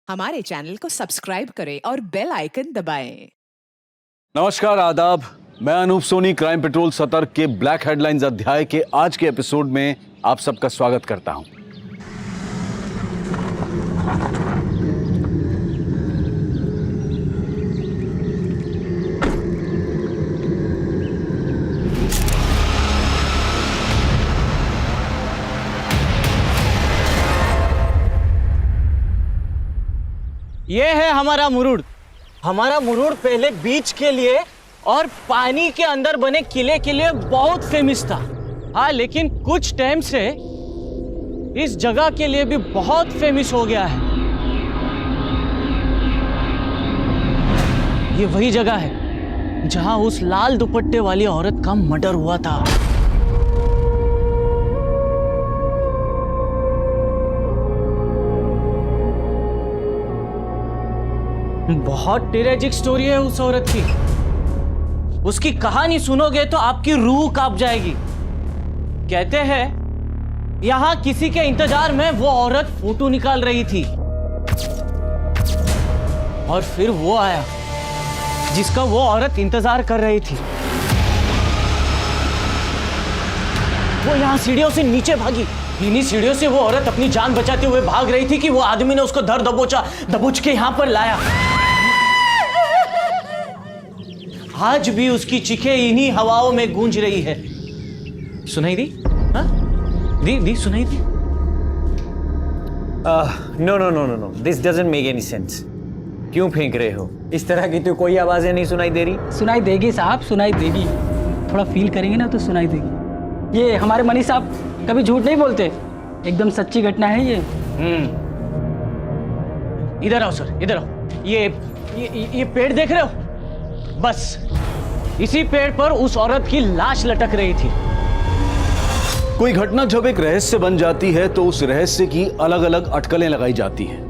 हमारे चैनल को सब्सक्राइब करें और बेल आइकन दबाएं। नमस्कार, आदाब। मैं अनूप सोनी क्राइम पेट्रोल सतर्क के ब्लैक हेडलाइंस अध्याय के आज के एपिसोड में आप सबका स्वागत करता हूं। ये है हमारा मुरुड। हमारा मुरुड पहले बीच के लिए और पानी के अंदर बने किले के लिए बहुत फेमस था। हाँ, लेकिन कुछ टाइम से इस जगह के लिए भी बहुत फेमस हो गया है। ये वही जगह है जहां उस लाल दुपट्टे वाली औरत का मर्डर हुआ था। बहुत ट्रेजिक स्टोरी है उस औरत की। उसकी कहानी सुनोगे तो आपकी रूह कांप जाएगी। कहते हैं यहां किसी के इंतजार में वो औरत फोटो निकाल रही थी और फिर वो आया जिसका वो औरत इंतजार कर रही थी। वो यहां सीढ़ियों से नीचे भागी। इन्हीं सीढ़ियों से वो औरत अपनी जान बचाते हुए भाग रही थी कि वो आदमी ने उसको धर दबोच के यहां पर लाया। आज भी उसकी चीखें इन्हीं हवाओं में गूंज रही है। सुनाई दी? हाँ? दी सुनाई दी? No, this doesn't make any sense. क्यों फेंक रहे हो? इस तरह की तो कोई आवाजें नहीं सुनाई दे रही। सुनाई देगी साहब, सुनाई देगी। थोड़ा फील करेंगे ना तो सुनाई देगी। ये हमारे मनी साहब कभी झूठ नहीं बोलते, एकदम सच्ची घटना है ये। इधर आओ सर, इधर आओ। ये पेड़ देख रहे हो? बस इसी पेड़ पर उस औरत की लाश लटक रही थी। कोई घटना जब एक रहस्य बन जाती है तो उस रहस्य की अलग अलग अटकलें लगाई जाती हैं।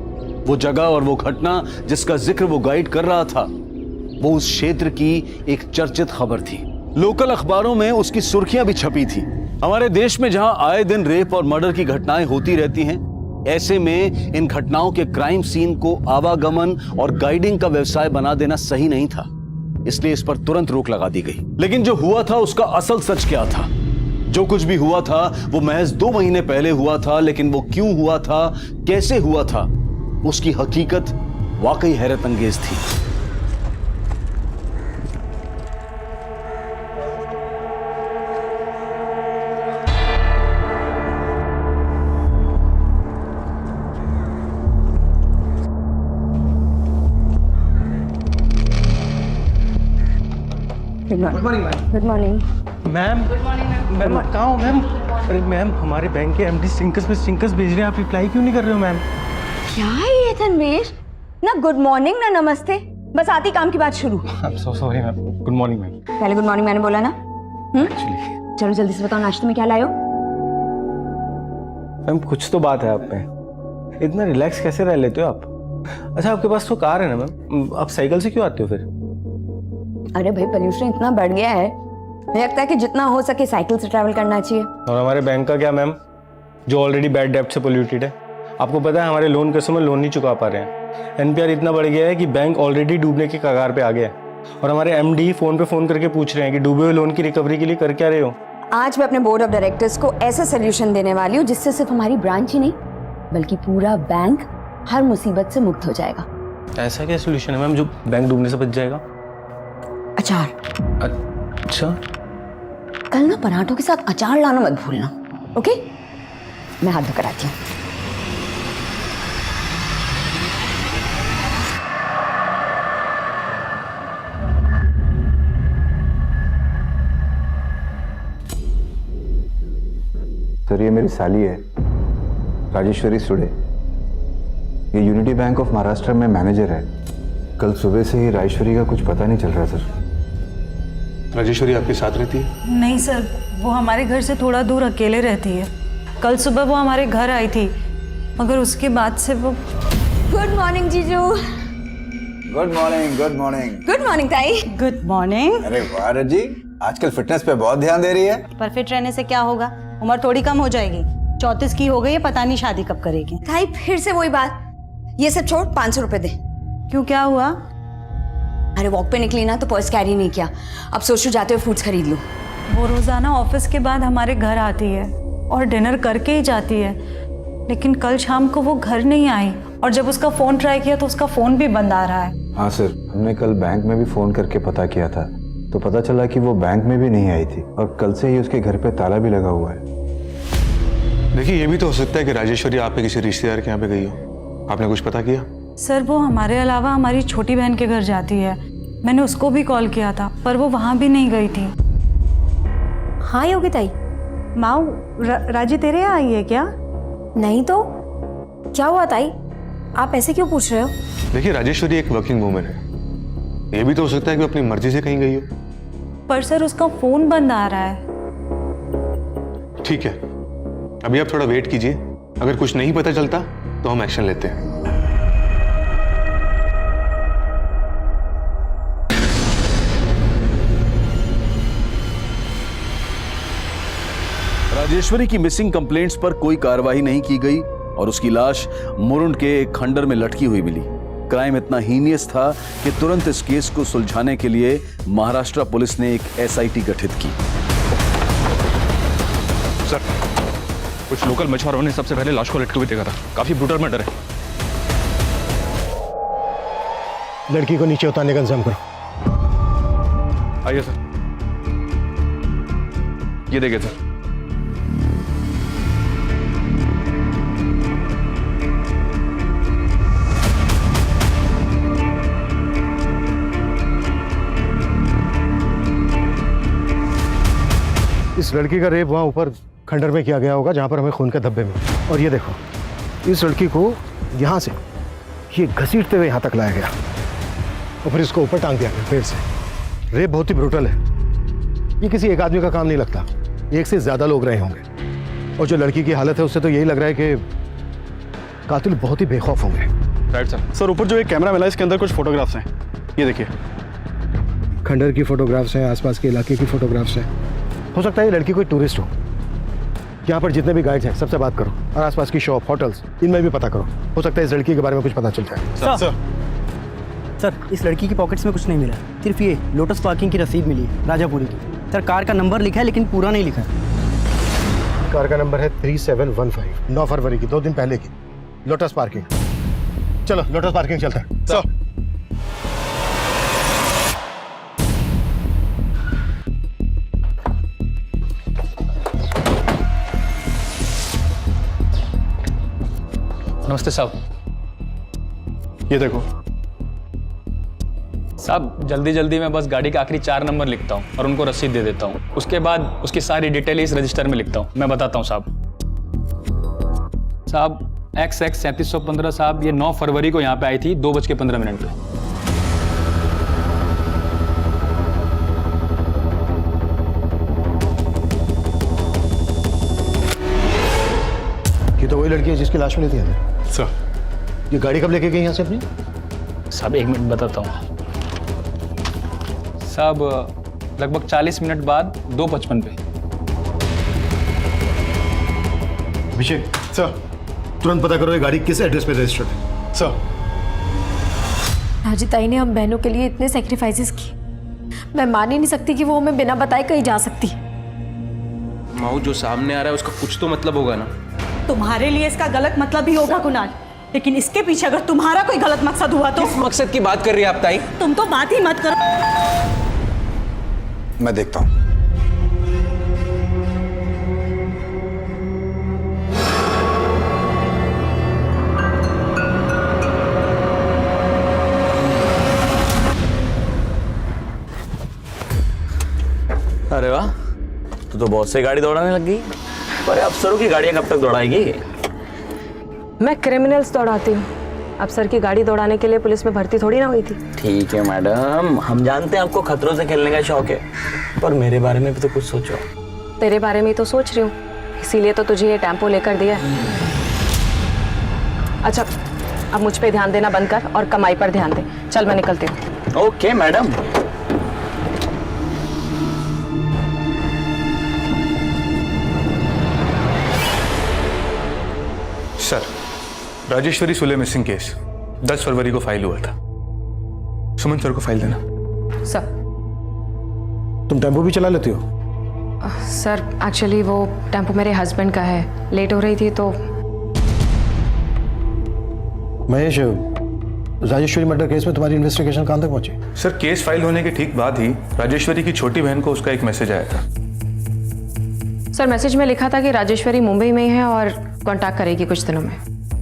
वो जगह और वो घटना जिसका जिक्र वो गाइड कर रहा था, वो उस क्षेत्र की एक चर्चित खबर थी। लोकल अखबारों में उसकी सुर्खियां भी छपी थी। हमारे देश में जहां आए दिन रेप और मर्डर की घटनाएं होती रहती हैं, ऐसे में इन घटनाओं के क्राइम सीन को आवागमन और गाइडिंग का व्यवसाय बना देना सही नहीं था। इसलिए इस पर तुरंत रोक लगा दी गई। लेकिन जो हुआ था उसका असल सच क्या था? जो कुछ भी हुआ था वो महज 2 महीने पहले हुआ था, लेकिन वो क्यों हुआ था, कैसे हुआ था, उसकी हकीकत वाकई हैरत अंगेज थी। Good morning ma'am. मैम कहाँ हो मैम? अरे मैम, हमारे बैंक के एमडी स्टिंकर्स भेज रहे हैं, आप रिप्लाई क्यों नहीं कर रहे हो मैम? क्या है ये तन्वीर? ना गुड मॉर्निंग ना नमस्ते, बस आती काम की बात शुरू। So sorry ma'am. Good morning ma'am. पहले गुड मॉर्निंग मैंने बोला ना। चलो जल्दी से बताओ, नाश्ते में क्या लाए हो? मैम कुछ तो बात है आप में, इतना रिलैक्स कैसे रह लेते हो आप? अच्छा, आपके पास तो कार है ना मैम, आप साइकिल से क्यों आते हो फिर? अरे भाई, पोल्यूशन इतना बढ़ गया है, मुझे लगता है कि जितना हो सके साइकिल से ट्रैवल करना चाहिए। और हमारे बैंक का क्या मैम, जो ऑलरेडी बैड डेब्ट से पोल्यूटेड है? आपको पता है हमारे लोन कस्टमर लोन नहीं चुका पा रहे हैं। एनपीआर इतना बढ़ गया है कि बैंक ऑलरेडी डूबने के कगार पे आ गया है। और हमारे एमडी फोन पे फोन करके पूछ रहे हैं कि डूबे हुए लोन की रिकवरी के लिए कर क्या रहे हो? आज मैं अपने बोर्ड ऑफ डायरेक्टर्स को ऐसा सोल्यूशन देने वाली हूँ जिससे सिर्फ हमारी ब्रांच ही नहीं बल्कि पूरा बैंक हर मुसीबत से मुक्त हो जाएगा। ऐसा क्या सोल्यूशन है मैम जो बैंक डूबने से बच जाएगा? अचार। अच्छा, कल ना पराठों के साथ अचार लाना मत भूलना, ओके? मैं हाथ धोकर आती हूँ। सर, ये मेरी साली है, राजेश्वरी सुडे। ये यूनिटी बैंक ऑफ महाराष्ट्र में मैनेजर है। कल सुबह से ही राजेश्वरी का कुछ पता नहीं चल रहा सर। राजेश्वरी आपके साथ रहती है? नहीं सर, वो हमारे घर से थोड़ा दूर अकेले रहती है। कल सुबह वो हमारे घर आई थी, मगर उसके बाद से वो। गुड मॉर्निंग जीजू। Good morning. Good morning. Good morning ताई। Good morning. अरे वाह रजी, आजकल फिटनेस पे बहुत ध्यान दे रही है। पर फिट रहने से क्या होगा, उम्र थोड़ी कम हो जाएगी। 34 की हो गई है, पता नहीं शादी कब करेगी। ताई फिर से वही बात, ये सब छोड़, 500 रुपए दे। क्यों, क्या हुआ? अरे वॉक पे निकली ना तो पर्स कैरी नहीं किया, अब सोचो जाते हुए फ्रूट्स खरीद लो। वो रोज़ाना ऑफिस के बाद हमारे घर आती है और डिनर करके ही जाती है, लेकिन कल शाम को वो घर नहीं आई और जब उसका फ़ोन ट्राई किया तो उसका फ़ोन भी बंद आ रहा है। हाँ सर, हमने कल बैंक में भी फ़ोन करके पता किया था तो पता चला कि वो बैंक में भी नहीं आई थी और कल से ही उसके घर पे ताला भी लगा हुआ है। देखिए, ये भी तो हो सकता है कि राजेश्वरी आप पे किसी रिश्तेदार के यहाँ पे गई हो। आपने कुछ पता किया? सर, वो हमारे अलावा हमारी छोटी बहन के घर जाती है। मैंने उसको भी कॉल किया था पर वो वहाँ भी नहीं गई थी। हाँ योगिताई। माऊ, राजी तेरे यहाँ आई है क्या? नहीं तो क्या हुआ ताई, आप ऐसे क्यों पूछ रहे हो? देखिए, राजेश्वरी एक वर्किंग वूमेन है, ये भी तो हो सकता है कि वो अपनी मर्जी से कहीं गई हो। पर सर उसका फ़ोन बंद आ रहा है। ठीक है, अभी आप थोड़ा वेट कीजिए, अगर कुछ नहीं पता चलता तो हम एक्शन लेते हैं। राजेश्वरी की मिसिंग कंप्लेंट्स पर कोई कार्रवाई नहीं की गई और उसकी लाश मुरुंड के एक खंडर में लटकी हुई मिली। क्राइम इतना हीनियस था कि तुरंत इस केस को सुलझाने के लिए महाराष्ट्र पुलिस ने एक एसआईटी गठित की। सर, कुछ लोकल मछुआरों ने सबसे पहले लाश को लटके हुए देखा था। काफी ब्रूटल मर्डर है। लड़की को नीचे उतारने का इंतजाम करो। आइए सर, ये देखिए सर। इस लड़की का रेप वहाँ ऊपर खंडर में किया गया होगा जहाँ पर हमें खून के धब्बे में। और ये देखो, इस लड़की को यहाँ से ये घसीटते हुए यहाँ तक लाया गया और फिर इसको ऊपर टांग दिया गया पेड़ से। रेप बहुत ही ब्रूटल है, ये किसी एक आदमी का काम नहीं लगता, एक से ज़्यादा लोग रहे होंगे। और जो लड़की की हालत है उससे तो यही लग रहा है कि कातिल बहुत ही बेखौफ होंगे। Right sir. सर, ऊपर जो एक कैमरा मिला है इसके अंदर कुछ फोटोग्राफ्स हैं, ये देखिए। खंडर की फोटोग्राफ्स हैं, आसपास के इलाके की फोटोग्राफ्स हैं। हो सकता है ये लड़की कोई टूरिस्ट हो। यहाँ पर जितने भी गाइड्स हैं सबसे बात करो और आसपास की शॉप, होटल्स, इनमें भी पता करो। हो सकता है इस लड़की के बारे में कुछ पता चल जाए। सर, इस लड़की की पॉकेट्स में कुछ नहीं मिला, सिर्फ ये लोटस पार्किंग की रसीद मिली है राजापुरी की। सर, कार का नंबर लिखा है लेकिन पूरा नहीं लिखा है। कार का नंबर है 3715, 9 फरवरी की, 2 दिन पहले की, लोटस पार्किंग। चलो लोटस पार्किंग चलते हैं। सर, नमस्ते साहब। ये देखो साहब, जल्दी जल्दी मैं बस गाड़ी का आखिरी 4 नंबर लिखता हूँ और उनको रसीद दे देता हूँ। उसके बाद उसकी सारी डिटेल इस रजिस्टर में लिखता हूँ। मैं बताता हूँ साहब। साहब, XX 3715 साहब, ये 9 फरवरी को यहाँ पे आई थी 2:15 पे। ये तो वही लड़की है जिसकी लाश मिली थी हमें। सर, ये गाड़ी कब लेके गई यहाँ से अपनी? साहब 1 मिनट बताता हूँ साहब, लगभग 40 मिनट बाद 2:55 पे। अभिषेक सर, तुरंत पता करो ये गाड़ी किस एड्रेस पे रजिस्टर्ड है। सर, राजीताई ने हम बहनों के लिए इतने सेक्रीफाइसेस किए, मैं मान ही नहीं सकती कि वो हमें बिना बताए कहीं जा सकती। माऊ, जो सामने आ रहा है उसका कुछ तो मतलब होगा ना। तुम्हारे लिए इसका गलत मतलब ही होगा कुणाल, लेकिन इसके पीछे अगर तुम्हारा कोई गलत मकसद हुआ तो। किस मकसद की बात कर रही है आप ताई? तुम तो बात ही मत करो। मैं देखता हूँ। अरे वाह, तू तो बहुत से गाड़ी दौड़ाने लग गई। पर अफसरों की गाड़ियां कब तक दौड़ाएगी? मैं क्रिमिनल्स दौड़ाती हूँ, अफसर की गाड़ी दौड़ाने के लिए पुलिस में भर्ती थोड़ी ना हुई थी। ठीक है मैडम, हम जानते हैं आपको खतरों से खेलने का शौक है, पर मेरे बारे में भी तो कुछ सोचो। तेरे बारे में ही तो सोच रही हूँ, इसीलिए तो तुझे ये टेम्पो लेकर दिया। अच्छा, अब मुझ पे ध्यान देना बंद कर और कमाई पर ध्यान दे। चल, मैं निकलती हूँ। Okay madam. Sir, Rajeshwari Sule missing case 10 फरवरी को फाइल हुआ था। सुमन सर को फाइल देना। सर। तुम टेम्पो भी चला लेती हो? सर एक्चुअली वो टेम्पो मेरे हस्बैंड का है, लेट हो रही थी तो। महेश, राजेश्वरी मर्डर केस में तुम्हारी इन्वेस्टिगेशन कहां तक पहुंची? सर केस फाइल होने के ठीक बाद ही राजेश्वरी की छोटी बहन को उसका एक मैसेज आया था। सर मैसेज में लिखा था कि राजेश्वरी मुंबई में है और कांटेक्ट करेगी कुछ दिनों में।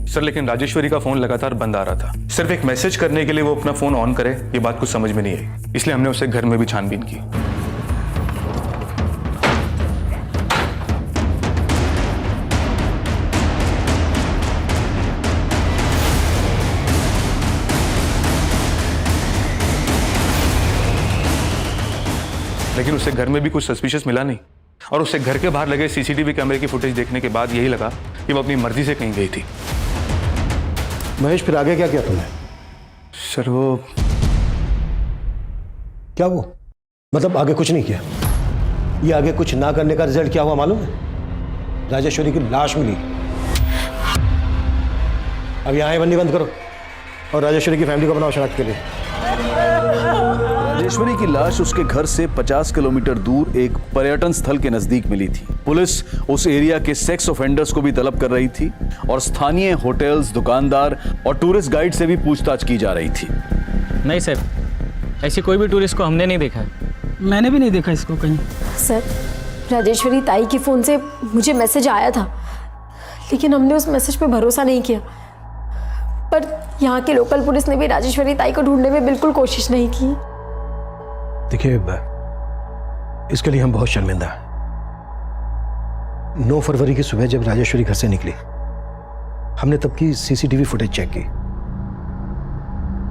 सर लेकिन राजेश्वरी का फोन लगातार बंद आ रहा था। सिर्फ एक मैसेज करने के लिए वो अपना फोन ऑन करे, ये बात कुछ समझ में नहीं आई, इसलिए हमने उसे घर में भी छानबीन की। लेकिन उसे घर में भी कुछ सस्पिशियस मिला नहीं, और उसे घर के बाहर लगे सीसीटीवी कैमरे की फुटेज देखने के बाद यही लगा कि वो अपनी मर्जी से कहीं गई थी। महेश, फिर आगे क्या किया तुमने? सर वो क्या वो मतलब आगे कुछ नहीं किया? ये आगे कुछ ना करने का रिजल्ट क्या हुआ मालूम है? राजेश्वरी की लाश मिली। अब यहाँ बंदी बंद करो और राजेश्वरी की फैमिली को बनाओ शनाख्त के लिए। राजेश्वरी की लाश उसके घर से 50 किलोमीटर दूर एक पर्यटन स्थल के नजदीक मिली थी। पुलिस उस एरिया के सेक्स ऑफेंडर्स को भी तलब कर रही थी और स्थानीय होटल्स, दुकानदार और टूरिस्ट गाइड से भी पूछताछ की जा रही थी। नहीं सर, ऐसी कोई भी टूरिस्ट को हमने नहीं देखा। मैंने भी नहीं देखा इसको कहीं। सर, राजेश्वरी ताई के फ़ोन से मुझे मैसेज आया था, लेकिन हमने उस मैसेज पे भरोसा नहीं किया। पर यहाँ के लोकल पुलिस ने भी राजेश्वरी ताई को ढूंढने में बिल्कुल कोशिश नहीं की। देखिए, इसके लिए हम बहुत शर्मिंदा हैं। 9 फरवरी की सुबह जब राजेश्वरी घर से निकली, हमने तब की सीसीटीवी फुटेज चेक की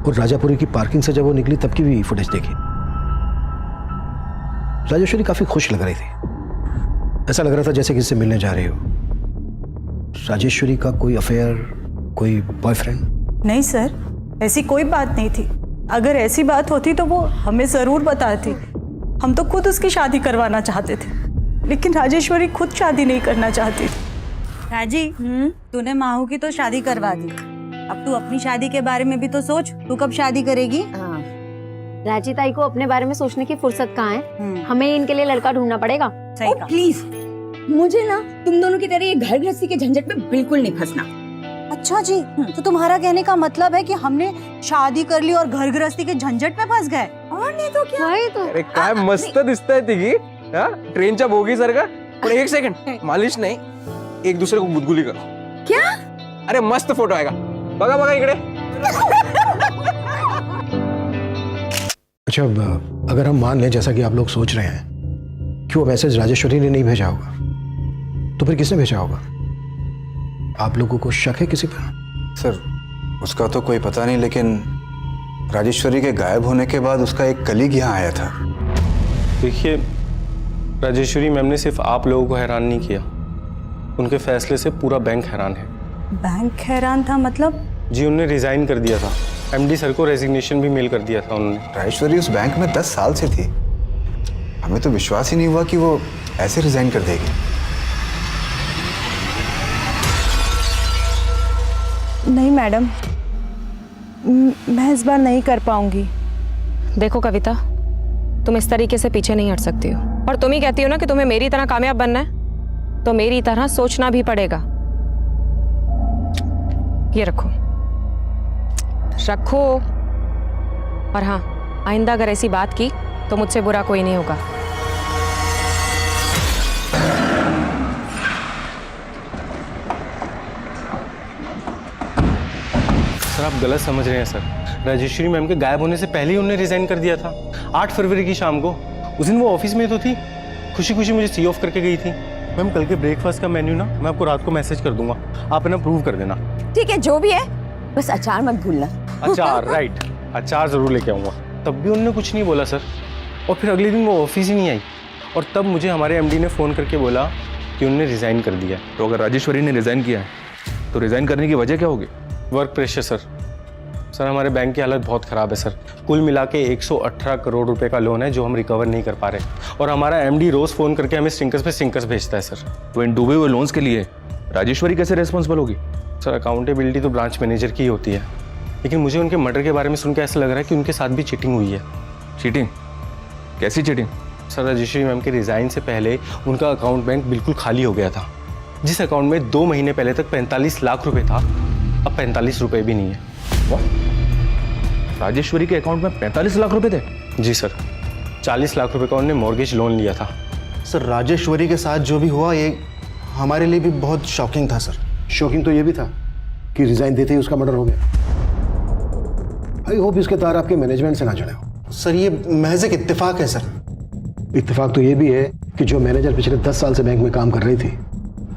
और राजापुरी की पार्किंग से जब वो निकली तब की भी फुटेज देखी। राजेश्वरी काफी खुश लग रही थी, ऐसा लग रहा था जैसे किसी से मिलने जा रही हो। राजेश्वरी का कोई अफेयर, कोई बॉयफ्रेंड? नहीं सर, ऐसी कोई बात नहीं थी। अगर ऐसी बात होती तो वो हमें ज़रूर बताती। हम तो खुद उसकी शादी करवाना चाहते थे, लेकिन राजेश्वरी खुद शादी नहीं करना चाहती। राजी, तूने माहू की तो शादी करवा दी, अब तू अपनी शादी के बारे में भी तो सोच। तू कब शादी करेगी? हाँ। राजी ताई को अपने बारे में सोचने की फुर्सत कहाँ है? हमें इनके लिए लड़का ढूंढना पड़ेगा। सही कहा। प्लीज, मुझे ना तुम दोनों की तरह ये घर गृहस्थी के झंझट में बिल्कुल नहीं फंसना। अच्छा जी, तो तुम्हारा कहने का मतलब है कि हमने शादी कर ली और घर गृहस्थी के झंझट में फंस गए? और नहीं तो क्या? तो अरे काय मस्त दिसतंय तिघी, हा? ट्रेनच्या बोगी सारखा। पण एक सेकंड, मालिश नाही, एक दूसरे को गुदगुली करो। क्या? अरे मस्त फोटो आएगा, बघा बघा इकडे। अच्छा, अगर हम मान लें जैसा कि आप लोग सोच रहे हैं कि वो मैसेज राजेश्वरी ने नहीं भेजा होगा, तो फिर किसने भेजा होगा? आप लोगों को शक है किसी पर? सर, उसका तो कोई पता नहीं, लेकिन राजेश्वरी के गायब होने के बाद उसका एक कलीग यहाँ आया था। देखिए, राजेश्वरी मैम ने सिर्फ आप लोगों को हैरान नहीं किया, उनके फैसले से पूरा बैंक हैरान है। बैंक हैरान था मतलब? जी, उन्होंने रिजाइन कर दिया था। एमडी सर को रेजिग्नेशन भी मेल कर दिया था उन्होंने। राजेश्वरी उस बैंक में 10 साल से थी, हमें तो विश्वास ही नहीं हुआ कि वो ऐसे रिजाइन कर देगी। नहीं मैडम, मैं इस बार नहीं कर पाऊंगी। देखो कविता, तुम इस तरीके से पीछे नहीं हट सकती हो, और तुम ही कहती हो ना कि तुम्हें मेरी तरह कामयाब बनना है, तो मेरी तरह सोचना भी पड़ेगा। ये रखो रखो, और हाँ, आइंदा अगर ऐसी बात की तो मुझसे बुरा कोई नहीं होगा। सर, आप गलत समझ रहे हैं सर। राजेश्वरी मैम के गायब होने से पहले ही उन्होंने रिजाइन कर दिया था। 8 फरवरी की शाम को, उस दिन वो ऑफिस में तो थी, खुशी खुशी मुझे सी ऑफ करके गई थी। मैम, कल के ब्रेकफास्ट का मेन्यू ना मैं आपको रात को मैसेज कर दूंगा, आप ना प्रूव कर देना। ठीक है, जो भी है, बस अचार मत भूलना। अचार? राइट, अचार जरूर लेके आऊँगा। तब भी उन्होंने कुछ नहीं बोला सर, और फिर अगले दिन वो ऑफिस ही नहीं आई, और तब मुझे हमारे एमडी ने फ़ोन करके बोला कि उन्होंने रिज़ाइन कर दिया। तो अगर राजेश्वरी ने रिजाइन किया है तो रिजाइन करने की वजह क्या होगी? Work pressure sir. सर, हमारे बैंक की हालत बहुत ख़राब है सर। कुल मिला के 118 करोड़ रुपए का लोन है जो हम रिकवर नहीं कर पा रहे, और हमारा एमडी रोज़ फ़ोन करके हमें स्टिंकर्स पे स्टिंकर्स भेजता है सर। तो इन डूबे हुए लोन्स के लिए राजेश्वरी कैसे रेस्पॉन्सिबल होगी? सर अकाउंटेबिलिटी तो ब्रांच मैनेजर की ही होती है, लेकिन मुझे उनके मर्डर के बारे में सुन के ऐसा लग रहा है कि उनके साथ भी चीटिंग हुई है। चीटिंग? कैसी चीटिंग? सर राजेश्वरी मैम के रिज़ाइन से पहले उनका अकाउंट बैंक बिल्कुल खाली हो गया था। जिस अकाउंट में 2 महीने पहले तक 45 लाख रुपए था, अब 45 रुपए भी नहीं है। राजेश्वरी के अकाउंट में 45 लाख रुपए थे? जी सर, 40 लाख रुपए का उन्होंने मॉर्गेज लोन लिया था। सर राजेश्वरी के साथ जो भी हुआ ये हमारे लिए भी बहुत शॉकिंग था सर। शॉकिंग तो ये भी था कि रिजाइन देते ही उसका मर्डर हो गया। आई होप इसके तार आपके मैनेजमेंट से ना जुड़े हो। सर ये महज एक इत्तेफाक है सर। इत्तेफाक तो ये भी है कि जो मैनेजर पिछले 10 साल से बैंक में काम कर रही थी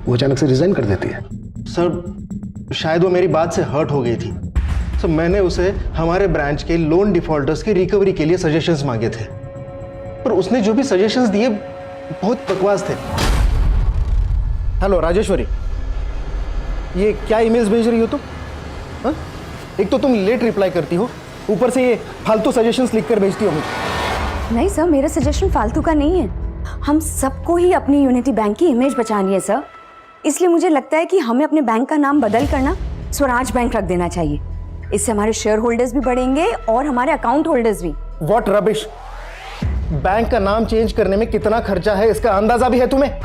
वो अचानक से रिजाइन कर देती है। सर शायद वो मेरी बात से हर्ट हो गई थी। सर मैंने उसे हमारे ब्रांच के लोन डिफॉल्टर्स की रिकवरी के लिए सजेशंस मांगे थे, पर उसने जो भी सजेशंस दिए बहुत बकवास थे। हेलो राजेश्वरी, ये क्या ईमेल्स भेज रही हो तुम? हाँ? एक तो तुम लेट रिप्लाई करती हो, ऊपर से ये फालतू सजेशंस लिखकर भेजती हो मुझे। नहीं सर, मेरा सजेशन फालतू का नहीं है। हम सबको ही अपनी यूनिटी बैंक की इमेज बचानी है सर, इसलिए मुझे लगता है कि हमें अपने बैंक का नाम बदल कर ना स्वराज बैंक रख देना चाहिए। इससे हमारे शेयर होल्डर्स भी बढ़ेंगे और हमारे अकाउंट होल्डर्स भी। What rubbish! बैंक का नाम चेंज करने में कितना खर्चा है इसका अंदाजा भी है तुम्हें?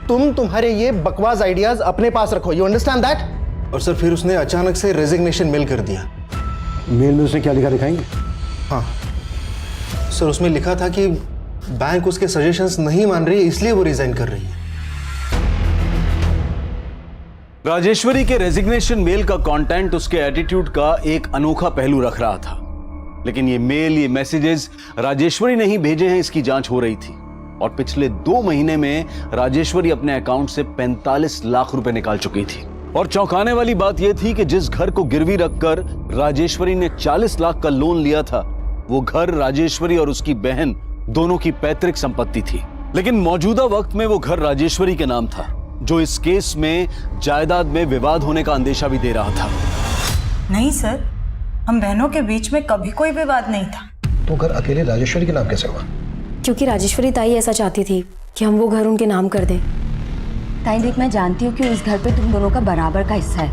तुम्हारे ये बकवास आइडियाज अपने पास रखो, यू अंडरस्टैंड दैट? और सर फिर उसने अचानक से रेजिग्नेशन मेल कर दिया। मेल में उसने क्या लिखा दिखाएंगे? हाँ सर, उसमें लिखा था कि बैंक उसके सजेशंस नहीं मान रही है, इसलिए वो रिजाइन कर रही है। राजेश्वरी के रेजिग्नेशन मेल का कंटेंट उसके एटीट्यूड का एक अनोखा पहलू रख रहा था, लेकिन ये मेल, ये मैसेजेस राजेश्वरी ने ही भेजे हैं, इसकी जांच हो रही थी। और पिछले 2 महीने में राजेश्वरी अपने अकाउंट से 45 लाख रुपए निकाल चुकी थी। और चौंकाने वाली बात यह थी कि जिस घर को गिरवी रखकर राजेश्वरी ने 40 लाख का लोन लिया था, वो घर राजेश्वरी और उसकी बहन दोनों की पैतृक संपत्ति थी। लेकिन मौजूदा वक्त में वो घर राजेश्वरी के नाम था, जो इस केस में जायदाद में विवाद होने का अंदेशा भी दे रहा था। नहीं सर, हम बहनों के बीच में कभी कोई विवाद नहीं था। तो घर अकेले राजेश्वरी के नाम कैसे हुआ? क्योंकि राजेश्वरी ताई ऐसा चाहती थी कि हम वो घर उनके नाम कर दें। ताई देख, मैं जानती हूँ कि इस घर पे तुम दोनों का बराबर का हिस्सा है,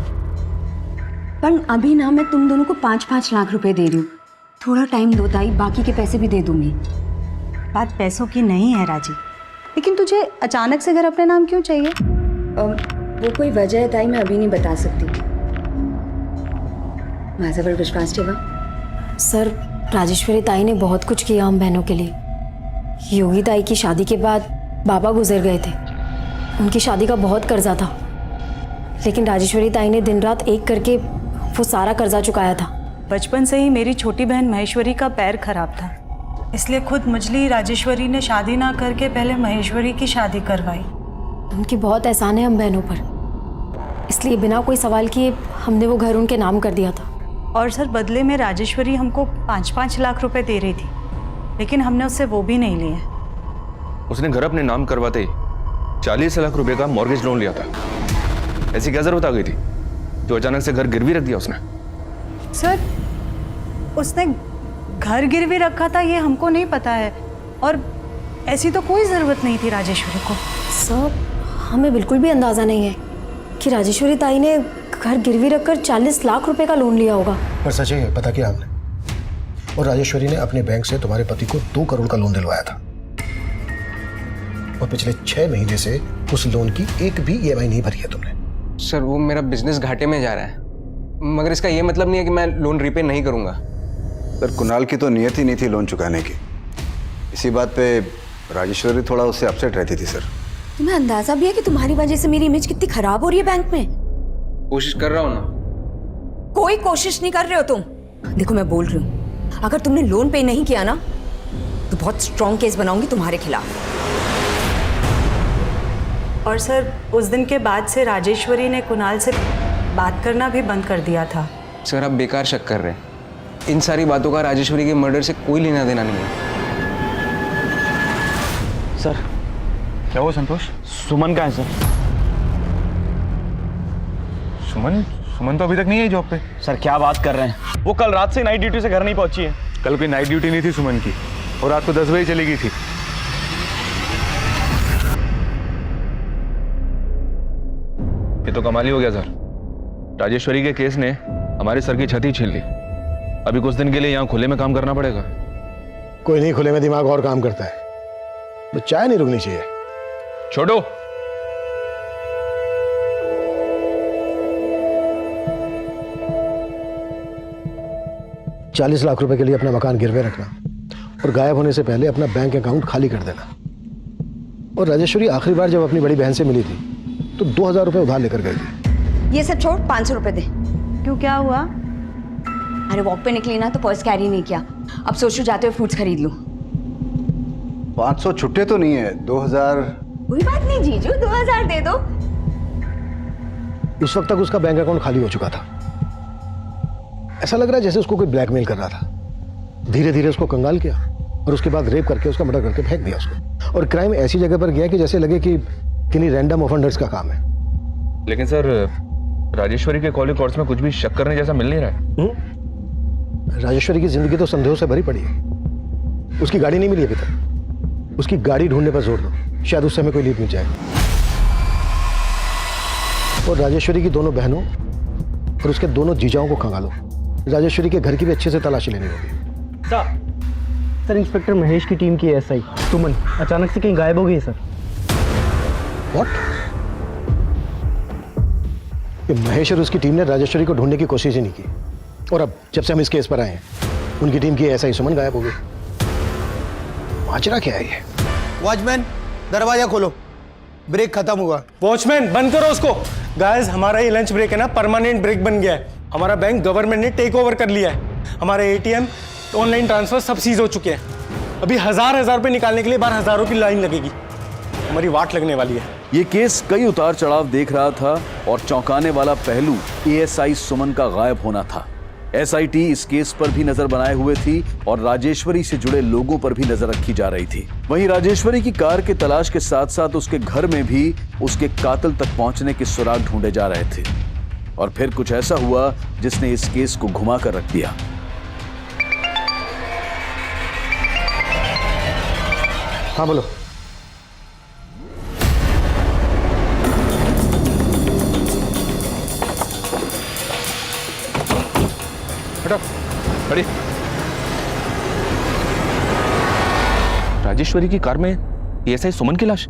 पर अभी ना मैं तुम दोनों को 5-5 लाख रुपए दे रही हूँ। थोड़ा टाइम दो ताई, बाकी के पैसे भी दे दूंगी। बात पैसों की नहीं है राजी, लेकिन तुझे अचानक से घर अपने नाम क्यों चाहिए? वो कोई वजह है ताई, मैं अभी नहीं बता सकती। माझ्यावर विश्वास ठेवा। सर राजेश्वरी ताई ने बहुत कुछ किया हम बहनों के लिए। योगी ताई की शादी के बाद बाबा गुजर गए थे, उनकी शादी का बहुत कर्जा था, लेकिन राजेश्वरी ताई ने दिन रात एक करके वो सारा कर्जा चुकाया था। बचपन से ही मेरी छोटी बहन महेश्वरी का पैर खराब था, इसलिए खुद मुझली राजेश्वरी ने शादी ना करके पहले महेश्वरी की शादी करवाई। उनकी बहुत एहसान है हम बहनों पर, इसलिए बिना कोई सवाल किए हमने वो घर उनके नाम कर दिया था। और सर बदले में राजेश्वरी हमको 5-5 लाख रुपए दे रही थी, लेकिन हमने उससे वो भी नहीं लिए। उसने घर अपने नाम करवाते ही 40 लाख रुपए का मॉर्गेज लोन लिया था। ऐसी क्या जरूरत आ गई थी जो अचानक से घर गिरवी रख दिया उसने? सर उसने घर गिरवी रखा था ये हमको नहीं पता है, और ऐसी तो कोई ज़रूरत नहीं थी राजेश्वरी को। सर हमें बिल्कुल भी अंदाज़ा नहीं है कि राजेश्वरी ताई ने घर गिरवी रखकर 40 लाख रुपए का लोन लिया होगा। पर सच है, पता किया हमने, और राजेश्वरी ने अपने बैंक से तुम्हारे पति को 2 करोड़ का लोन दिलवाया था, और पिछले 6 महीने से उस लोन की एक भी EMI नहीं भरी है तुमने। सर वो मेरा बिजनेस घाटे में जा रहा है, मगर इसका ये मतलब नहीं है कि मैं लोन रीपे नहीं करूंगा। सर कुणाल की तो नियत ही नहीं थी लोन चुकाने की, इसी बात पे राजेश्वरी थोड़ा उससे अपसेट रहती थी। सर तुम्हें अंदाजा भी है कि तुम्हारी वजह से मेरी इमेज कितनी खराब हो रही है बैंक में? कोशिश कर रहा हूँ ना। कोई कोशिश नहीं कर रहे हो तुम। देखो मैं बोल रही हूँ, अगर तुमने लोन पे नहीं किया ना तो बहुत स्ट्रॉन्ग केस बनाऊंगी तुम्हारे खिलाफ। और सर उस दिन के बाद से राजेश्वरी ने कुणाल से बात करना भी बंद कर दिया था। सर आप बेकार शक कर रहे हैं, इन सारी बातों का राजेश्वरी के मर्डर से कोई लेना देना नहीं है। सर क्या हुआ संतोष? सुमन कहाँ है सर? सुमन तो अभी तक नहीं है जॉब पे। सर क्या बात कर रहे हैं, वो कल रात से नाइट ड्यूटी से घर नहीं पहुंची है। कल कोई नाइट ड्यूटी नहीं थी सुमन की, और रात को 10 बजे चली गई थी। ये तो कमाल ही हो गया सर। राजेश्वरी के केस ने हमारे सर की छत ही छीन ली। अभी कुछ दिन के लिए यहाँ खुले में काम करना पड़ेगा। कोई नहीं, खुले में दिमाग और काम करता है। तो चाय नहीं रुकनी चाहिए। छोड़ो। ₹40 लाख के लिए अपना मकान गिरवे रखना और गायब होने से पहले अपना बैंक अकाउंट खाली कर देना। और राजेश्वरी आखिरी बार जब अपनी बड़ी बहन से मिली थी तो 2000 रुपए उधार लेकर गई थी। ये सब छोड़, 500 रुपए दे। क्यों, क्या हुआ? अरे वॉक पे निकली ना तो पर्स कैरी नहीं किया। अब सोचू जाते हुए फ्रूट्स खरीद लूं। 500 छुट्टे तो नहीं है, 2000। कोई बात नहीं जीजू, 2000 दे दो। उस वक्त तक उसका बैंक अकाउंट खाली हो चुका था। ऐसा लग रहा है जैसे उसको कोई ब्लैकमेल कर रहा था। धीरे धीरे उसको कंगाल किया और उसके बाद रेप करके उसका मर्डर करके फेंक दिया उसको। और क्राइम ऐसी जगह पर गया कि जैसे लगे कि किन्हीं रैंडम ऑफेंडर्स का काम है। लेकिन सर, राजेश्वरी के कॉलिंग कॉर्ड्स में कुछ भी शक करने जैसा मिल नहीं रहा है। राजेश्वरी की जिंदगी तो संदेहों से भरी पड़ी है। उसकी गाड़ी नहीं मिली अभी तक। उसकी गाड़ी ढूंढने पर जोर दो, शायद उससे हमें कोई लीड मिल जाए। और राजेश्वरी की दोनों बहनों और उसके दोनों जीजाओं को खंगालो। राजेश्वरी के घर की भी अच्छे से तलाशी लेनी होगी। सर, इंस्पेक्टर महेश की टीम की एसआई सुमन अचानक से कहीं गायब हो गई सर। व्हाट? ये महेश और उसकी टीम ने राजेश्वरी को ढूंढने की कोशिश ही नहीं की। और अब जब से हम इस केस पर आए हैं, उनकी टीम की एसआई सुमन गायब हो गई। माजरा क्या है ये? वॉचमैन, दरवाजा खोलो, ब्रेक खत्म हुआ। वॉचमैन, बंद करो उसको। गाइस, हमारा ये लंच ब्रेक है ना, परमानेंट ब्रेक बन गया है। हमारा बैंक गवर्नमेंट ने टेक ओवर कर लिया है। हमारे एटीएम, ऑनलाइन ट्रांसफर सब सीज हो चुके हैं। अभी हजार रुपए निकालने के लिए बाहर हजारों की लाइन लगेगी। हमारी वाट लगने वाली है। ये केस कई उतार चढ़ाव देख रहा था और चौंकाने वाला पहलू एएसआई सुमन का गायब होना था। एसआईटी इस केस पर भी नजर बनाए हुए थी और राजेश्वरी से जुड़े लोगों पर भी नजर रखी जा रही थी। वहीं राजेश्वरी की कार के तलाश के साथ साथ उसके घर में भी उसके कातिल तक पहुंचने के सुराग ढूंढे जा रहे थे। और फिर कुछ ऐसा हुआ जिसने इस केस को घुमा कर रख दिया। हाँ बोलो। हटो, खड़ी। राजेश्वरी की कार में एएसआई सुमन की लाश।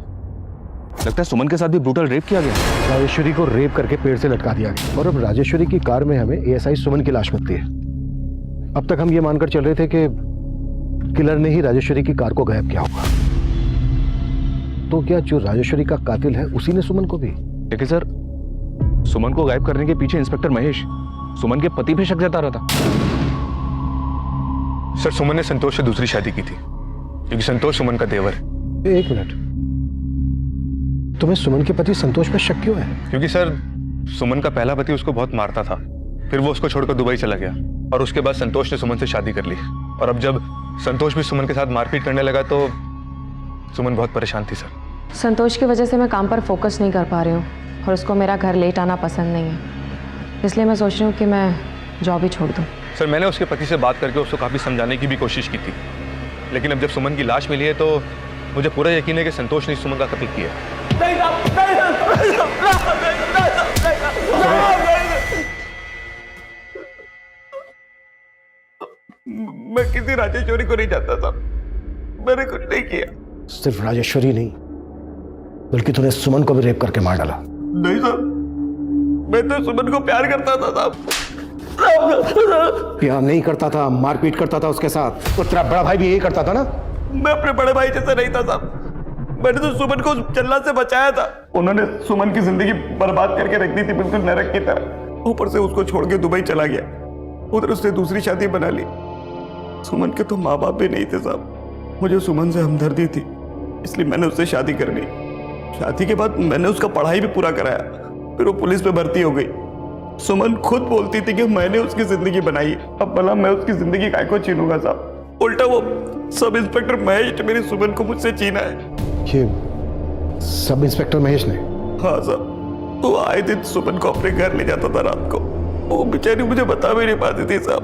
लगता है सुमन के साथ भी ब्रूटल रेप किया गया। राजेश्वरी को रेप करके पेड़ से लटका दिया गया और अब राजेश्वरी की कार में हमें एएसआई सुमन की लाश मिलती है। अब तक हम ये मानकर चल रहे थे कि किलर ने ही राजेश्वरी की कार को गायब किया होगा। तो क्या जो राजेश्वरी का कातिल है उसी ने सुमन को भी? लेकिन सर, सुमन को गायब करने के पीछे इंस्पेक्टर महेश सुमन के पति पे शक जता रहा था। सर, सुमन ने संतोष से दूसरी शादी की थी क्योंकि संतोष सुमन का देवर है। एक मिनट, तुम्हें सुमन के पति संतोष पर शक क्यों है? क्योंकि सर, सुमन का पहला पति उसको बहुत मारता था, फिर वो उसको छोड़कर दुबई चला गया और उसके बाद संतोष ने सुमन से शादी कर ली। और अब जब संतोष भी सुमन के साथ मारपीट करने लगा तो सुमन बहुत परेशान थी। सर, संतोष की वजह से मैं काम पर फोकस नहीं कर पा रही हूँ और उसको मेरा घर लेट आना पसंद नहीं है, इसलिए मैं सोच रही हूँ कि मैं जॉब ही छोड़ दूँ। सर, मैंने उसके पति से बात करके उसको काफ़ी समझाने की भी कोशिश की थी, लेकिन अब जब सुमन की लाश मिली है तो मुझे पूरा यकीन है कि संतोष ने सुमन का कत्ल किया है। मैं किसी राजेश्वरी को नहीं जानता था, मैंने कुछ नहीं किया। सिर्फ राजेश्वरी नहीं बल्कि तूने सुमन को भी रेप करके मार डाला। नहीं सर, मैं तो सुमन को प्यार करता था साहब। प्यार नहीं करता था, मारपीट करता था उसके साथ। और तेरा बड़ा भाई भी यही करता था ना? मैं अपने बड़े भाई जैसा नहीं था साहब। मैंने तो सुमन को चल्ला से बचाया था। उन्होंने सुमन की जिंदगी बर्बाद करके रख दी थी, बिल्कुल नरक की तरह। ऊपर से उसको छोड़ के दुबई चला गया, उधर उसने दूसरी शादी बना ली। सुमन के तो माँ बाप भी नहीं थे साहब। मुझे सुमन से हमदर्दी थी, इसलिए मैंने उससे शादी कर ली। शादी के बाद मैंने उसका पढ़ाई भी पूरा कराया, फिर वो पुलिस में भर्ती हो गई। सुमन खुद बोलती थी कि मैंने उसकी जिंदगी बनाई, अब भला मैं उसकी जिंदगी काय को छीनूंगा साहब। उल्टा वो सब इंस्पेक्टर महेश ने मेरी सुमन को मुझसे छीना है। ये सब इंस्पेक्टर महेश ने? हाँ साहब, वो आए दिन सुमन को अपने घर ले जाता था रात को। वो बेचारी मुझे बता भी नहीं पाती थी साहब,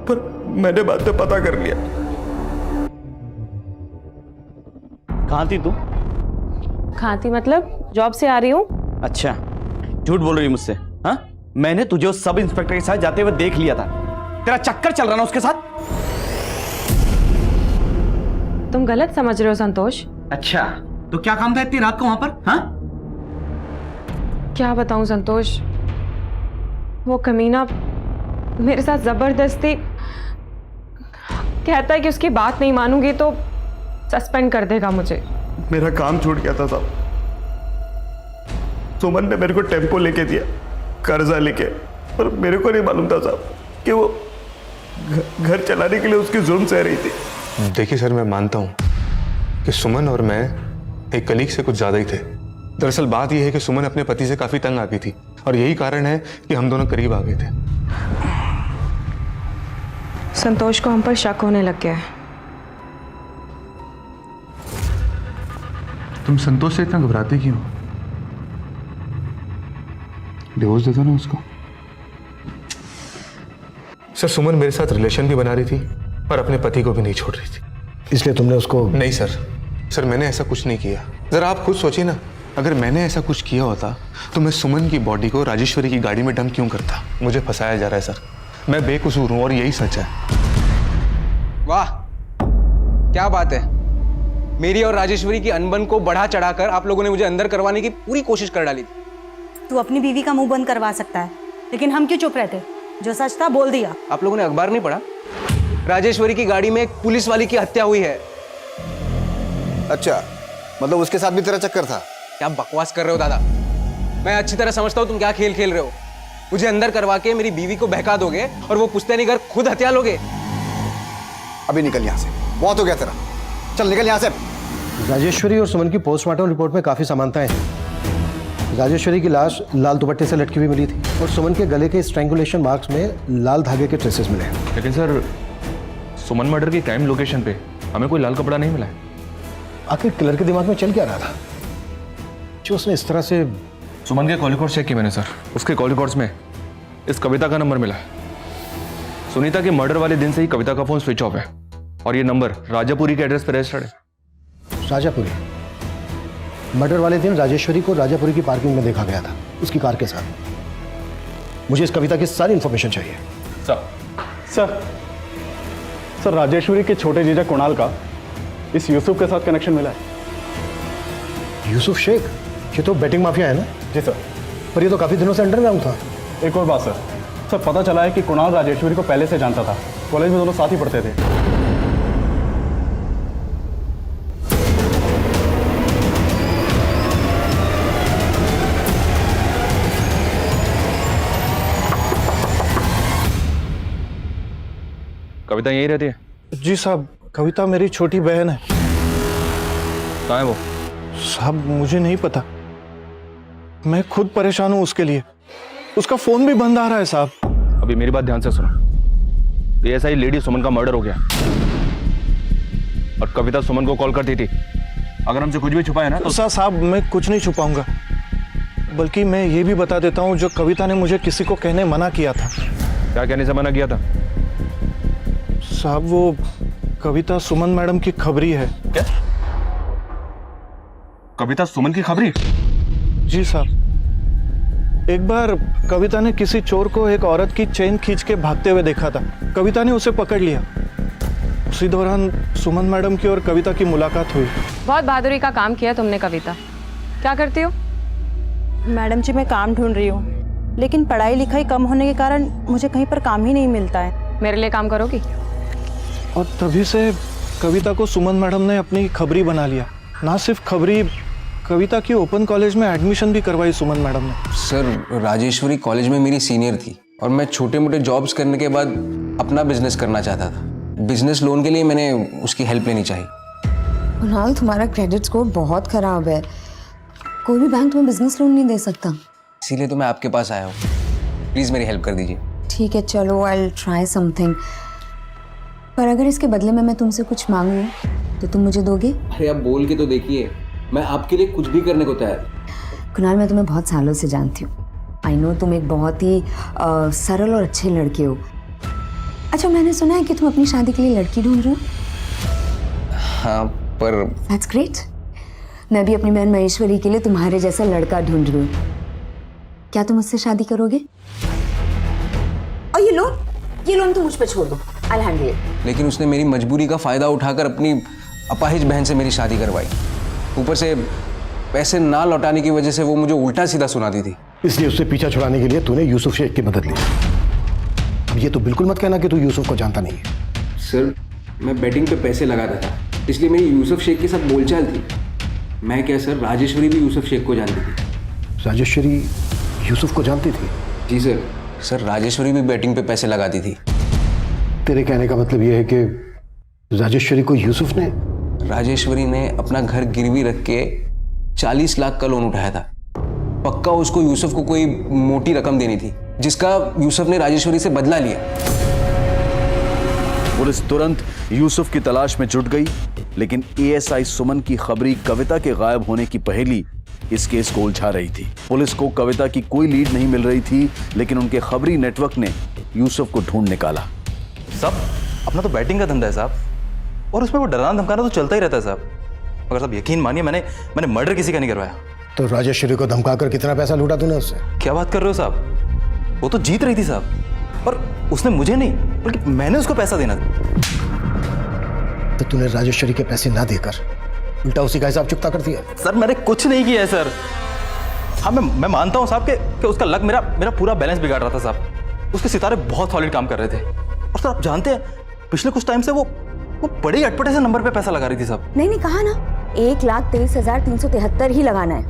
पर मैंने बाद में पता कर लिया। कहाँ थी तू? कहाँ थी मतलब? जॉब से आ रही हूँ। अच्छा, झूठ बोल रही मुझसे? हाँ, मैंने तुझे उस सब इंस्पेक्टर के साथ जाते हुए देख लिया था। तेरा चक्कर चल रहा ना उसके साथ। तुम गलत समझ रहे हो संतोष। अच्छा, तो क्या काम था इतनी रात को वहां पर? हाँ, क्या बताऊं संतोष, वो कमीना मेरे साथ जबरदस्ती कहता है कि उसकी बात नहीं मानूंगी तो सस्पेंड कर देगा मुझे। मेरा काम छूट गया था साहब। सुमन ने मेरे को टेम्पो लेके दिया, कर्जा लेके, और मेरे को नहीं मालूम था साहब कि वो घर चलाने के लिए उसकी जुर्म सह रही थी। देखिए सर, मैं मानता हूँ कि सुमन और मैं एक कलीग से कुछ ज़्यादा ही थे। दरअसल बात यह है कि सुमन अपने पति से काफ़ी तंग आ गई थी और यही कारण है कि हम दोनों करीब आ गए थे। संतोष को हम पर शक होने लग गया है। तुम संतोष से इतना घबराते क्यों? डिवोर्स दे दो ना उसको। सर, सुमन मेरे साथ रिलेशन भी बना रही थी और अपने पति को भी नहीं छोड़ रही थी। इसलिए तुमने उसको? नहीं सर, सर मैंने ऐसा कुछ नहीं किया। जरा आप खुद सोचिए ना, अगर मैंने ऐसा कुछ किया होता तो मैं सुमन की बॉडी को राजेश्वरी की गाड़ी में डंप क्यों करता? मुझे फंसाया जा रहा है सर, मैं बेकसूर हूं और यही सच है। वाह, क्या बात है। मेरी और राजेश्वरी की अनबन को बढ़ा चढ़ाकर आप लोगों ने मुझे अंदर करवाने की पूरी कोशिश कर डाली थी। तू अपनी बीवी का मुंह बंद करवा सकता है, लेकिन हम क्यों चुप रहते? जो सच था बोल दिया। आप लोगों ने अखबार नहीं पढ़ा? राजेश्वरी की गाड़ी में एक पुलिस वाली की हत्या हुई है। अच्छा, मतलब उसके साथ भी तेरा चक्कर था? क्या बकवास कर रहे हो दादा? मैं अच्छी तरह समझता हूँ तुम क्या खेल खेल रहे हो। मुझे अंदर करवा के मेरी बीवी को बहका दोगे और वो पुश्तैनी घर खुद हत्या लोगे। अभी निकल यहाँ से, बहुत हो गया तेरा, चल निकल यहाँ से। राजेश्वरी और सुमन की पोस्टमार्टम रिपोर्ट में काफी समानताएं हैं। राजेश्वरी की लाश लाल दुपट्टे से लटकी हुई मिली थी और सुमन के गले के स्ट्रैंगुलेशन मार्क्स में लाल धागे के ट्रेसेस मिले हैं। लेकिन सर, सुमन मर्डर की क्राइम लोकेशन पे हमें कोई लाल कपड़ा नहीं मिला है। आखिर किलर के दिमाग में चल क्या रहा था जो उसने इस तरह से? सुमन के कॉल रिकॉर्ड्स चेक किए मैंने सर, उसके कॉल रिकॉर्ड्स में इस कविता का नंबर मिला है। सुनीता के मर्डर वाले दिन से ही कविता का फोन स्विच ऑफ है और ये नंबर राजापुरी के एड्रेस पर रजिस्टर्ड है। राजापुरी? मर्डर वाले दिन राजेश्वरी को राजापुरी की पार्किंग में देखा गया था उसकी कार के साथ। मुझे इस कविता की सारी इंफॉर्मेशन चाहिए। सर राजेश्वरी के छोटे जीजा कुणाल का इस यूसुफ के साथ कनेक्शन मिला है। यूसुफ शेख? ये तो बेटिंग माफिया है ना? जी सर। पर ये तो काफी दिनों से अंडरग्राउंड था। एक और बात सर, पता चला है कि कुणाल राजेश्वरी को पहले से जानता था, कॉलेज में दोनों साथ ही पढ़ते थे। कविता यही रहती है? जी साहब, कविता मेरी छोटी बहन है। कहाँ है वो? साहब मुझे नहीं पता, मैं खुद परेशान हूं उसके लिए। उसका फोन भी बंद आ रहा है साहब। अभी मेरी बात ध्यान से सुनो। ये ऐसा ही लेडी सुमन का मर्डर हो गया और कविता सुमन को कॉल करती थी। अगर हमसे कुछ भी छुपाया ना तो साहब मैं कुछ नहीं छुपाऊंगा, बल्कि मैं ये भी बता देता हूं जो कविता ने मुझे किसी को कहने मना किया था। क्या कहने से मना किया था? साहब वो कविता सुमन मैडम की खबरी है। क्या? कविता सुमन की खबरी? जी साहब, एक बार कविता ने किसी चोर को एक औरत की चेन खींच के भागते हुए देखा था। कविता ने उसे पकड़ लिया। उसी दौरान सुमन मैडम की और कविता की मुलाकात हुई। बहुत बहादुरी का काम किया तुमने कविता। क्या करती हो? मैडम जी मैं काम ढूंढ रही हूँ, लेकिन पढ़ाई लिखाई कम होने के कारण मुझे कहीं पर काम ही नहीं मिलता है। मेरे लिए काम करोगी? और तभी से कविता को सुमन मैडम ने अपनी खबरी बना लिया। ना सिर्फ खबरी, कविता की ओपन कॉलेज में एडमिशन भी करवाई सुमन मैडम ने। सर राजेश्वरी कॉलेज में मेरी सीनियर थी और मैं छोटे मोटे जॉब्स करने के बाद अपना बिजनेस करना चाहता था। बिजनेस लोन के लिए मैंने उसकी हेल्प लेनी चाहिए। कुणाल, तुम्हारा क्रेडिट स्कोर बहुत खराब है, कोई भी बैंक तुम्हें बिजनेस लोन नहीं दे सकता। इसीलिए तो मैं आपके पास आया हूँ, प्लीज मेरी हेल्प कर दीजिए। ठीक है चलो, आई विल ट्राई समथिंग, पर अगर इसके बदले में मैं तुमसे कुछ मांगूं तो तुम मुझे दोगे? अरे आप बोल के तो देखिए, मैं आपके लिए कुछ भी करने को तैयार। कुणाल, मैं तुम्हें बहुत सालों से जानती हूँ। आई नो तुम एक बहुत ही सरल और अच्छे लड़के हो। अच्छा, मैंने सुना है कि तुम अपनी शादी के लिए लड़की ढूंढ रहे हो। हाँ पर दैट्स ग्रेट। मैं भी अपनी बहन महेश्वरी के लिए तुम्हारे जैसा लड़का ढूंढ रही हूँ। क्या तुम मुझसे शादी करोगे? ये लोन तो मुझ पे छोड़ दो, आई हैंडल इट। लेकिन उसने मेरी मजबूरी का फ़ायदा उठाकर अपनी अपाहिज बहन से मेरी शादी करवाई। ऊपर से पैसे ना लौटाने की वजह से वो मुझे उल्टा सीधा सुनाती थी। इसलिए उससे पीछा छुड़ाने के लिए तूने यूसुफ शेख की मदद ली। अब ये तो बिल्कुल मत कहना कि तू यूसुफ को जानता नहीं है। सर, मैं बैटिंग पे पैसे लगाता था, इसलिए मेरी यूसुफ शेख के साथ बोलचाल थी। मैं क्या सर, राजेश्वरी भी यूसुफ शेख को जानती थी। राजेश्वरी यूसुफ को जानती थी? जी सर। सर, राजेश्वरी भी बैटिंग पे पैसे लगाती थी। तेरे कहने का मतलब ये है कि राजेश्वरी को यूसुफ ने? राजेश्वरी ने अपना घर गिरवी रख के 40 लाख का लोन उठाया था। पक्का उसको यूसुफ को कोई मोटी रकम देनी थी, जिसका यूसुफ ने राजेश्वरी से बदला लिया। पुलिस तुरंत यूसुफ की तलाश में जुट गई, लेकिन एएसआई सुमन की खबरी कविता के गायब होने की पहेली इस केस को उलझा रही थी। पुलिस को कविता की कोई लीड नहीं मिल रही थी, लेकिन उनके खबरी नेटवर्क ने यूसुफ को ढूंढ निकाला। साहब, अपना तो बैटिंग का धंधा है साहब, और उसमें वो डराना धमकाना तो चलता ही रहता है साहब। मगर साहब यकीन मानिए, मैंने मर्डर किसी का नहीं करवाया। तो राजेश्वरी को धमकाकर कितना पैसा लूटा तूने उससे? क्या बात कर रहे हो साहब, वो तो जीत रही थी साहब, और उसने मुझे नहीं बल्कि मैंने उसको पैसा देना था। तो तूने राजेश्वरी के पैसे ना देकर उल्टा उसी का हिसाब चुकता कर दिया? सर, मैंने कुछ नहीं किया है सर। हाँ, मैं मानता हूँ साहब कि उसका लक मेरा पूरा बैलेंस बिगाड़ रहा था साहब। उसके सितारे बहुत सॉलिड काम कर रहे थे, और सर आप जानते हैं पिछले कुछ टाइम से वो बड़े अटपटे से नंबर पे पैसा लगा रही थी साहब। नहीं कहा ना, 1,23,373 ही लगाना है।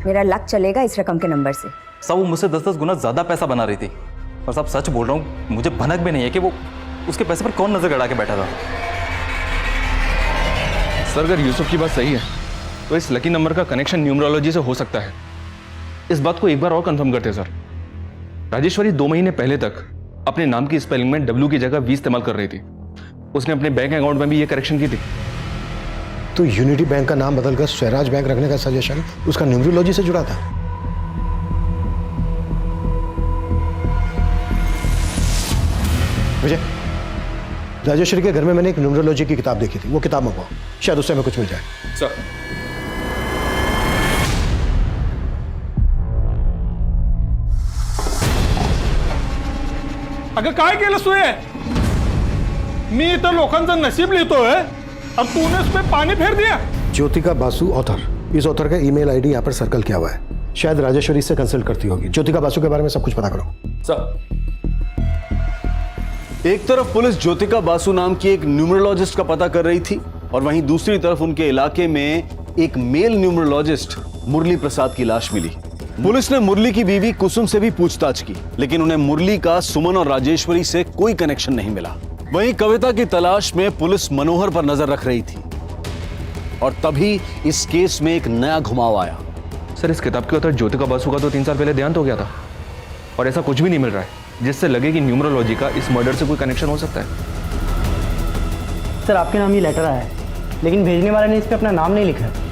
मेरा लक चलेगा इस रकम के नंबर से। साहब, वो मुझसे 10-10 गुना ज्यादा पैसा बना रही थी, और साहब सच बोल रहा हूँ, मुझे भनक भी नहीं है कि वो उसके पैसे पर कौन नजर गड़ा के बैठा था। सर, अगर यूसुफ की बात सही है तो इस लकी नंबर का कनेक्शन न्यूमरोलॉजी से हो सकता है। इस बात को एक बार और कंफर्म करते हैं सर। राजेश्वरी 2 महीने पहले तक अपने नाम की स्पेलिंग में W की जगह V इस्तेमाल कर रही थी। उसने अपने बैंक अकाउंट में भी ये करेक्शन की थी। तो यूनिटी बैंक का नाम बदलकर स्वराज बैंक रखने का सजेशन उसका न्यूमरोलॉजी से जुड़ा था? विजय, राजेश्वरी के घर में मैंने एक न्यूमरोलॉजी की किताब देखी थी, वो किताब मंगवाओ, शायद उससे हमें कुछ मिल जाए। सर, अगं काय केलं सोय? मी इतर लोकांचं नशीब लिहितोय अब तूने उस पे पानी फेर दिया। ज्योतिका बासु ऑथर, इस ऑथर का ईमेल आईडी यहाँ पर सर्कल किया हुआ है, शायद राजेश्वरी से कंसल्ट करती होगी। ज्योतिका बासु के बारे में सब कुछ पता करो। सर, एक तरफ पुलिस ज्योतिका बासु नाम की एक न्यूमरोलॉजिस्ट का पता कर रही थी, और वहीं दूसरी तरफ उनके इलाके में एक मेल न्यूमरोलॉजिस्ट मुरली प्रसाद की लाश मिली। पुलिस ने मुरली की बीवी कुसुम से भी पूछताछ की, लेकिन उन्हें मुरली का सुमन और राजेश्वरी से कोई कनेक्शन नहीं मिला। वहीं कविता की तलाश में पुलिस मनोहर पर नजर रख रही थी, और तभी इस केस में एक नया घुमाव आया। सर, इस किताब के author ज्योतिका बासु का तो 3 साल पहले देहांत हो गया था, और ऐसा कुछ भी नहीं मिल रहा है जिससे लगे कि न्यूमरोलॉजी का इस मर्डर से कोई कनेक्शन हो सकता है। सर, आपके नाम ही लेटर आया है, लेकिन भेजने वाले ने इस पे अपना नाम नहीं लिखा है।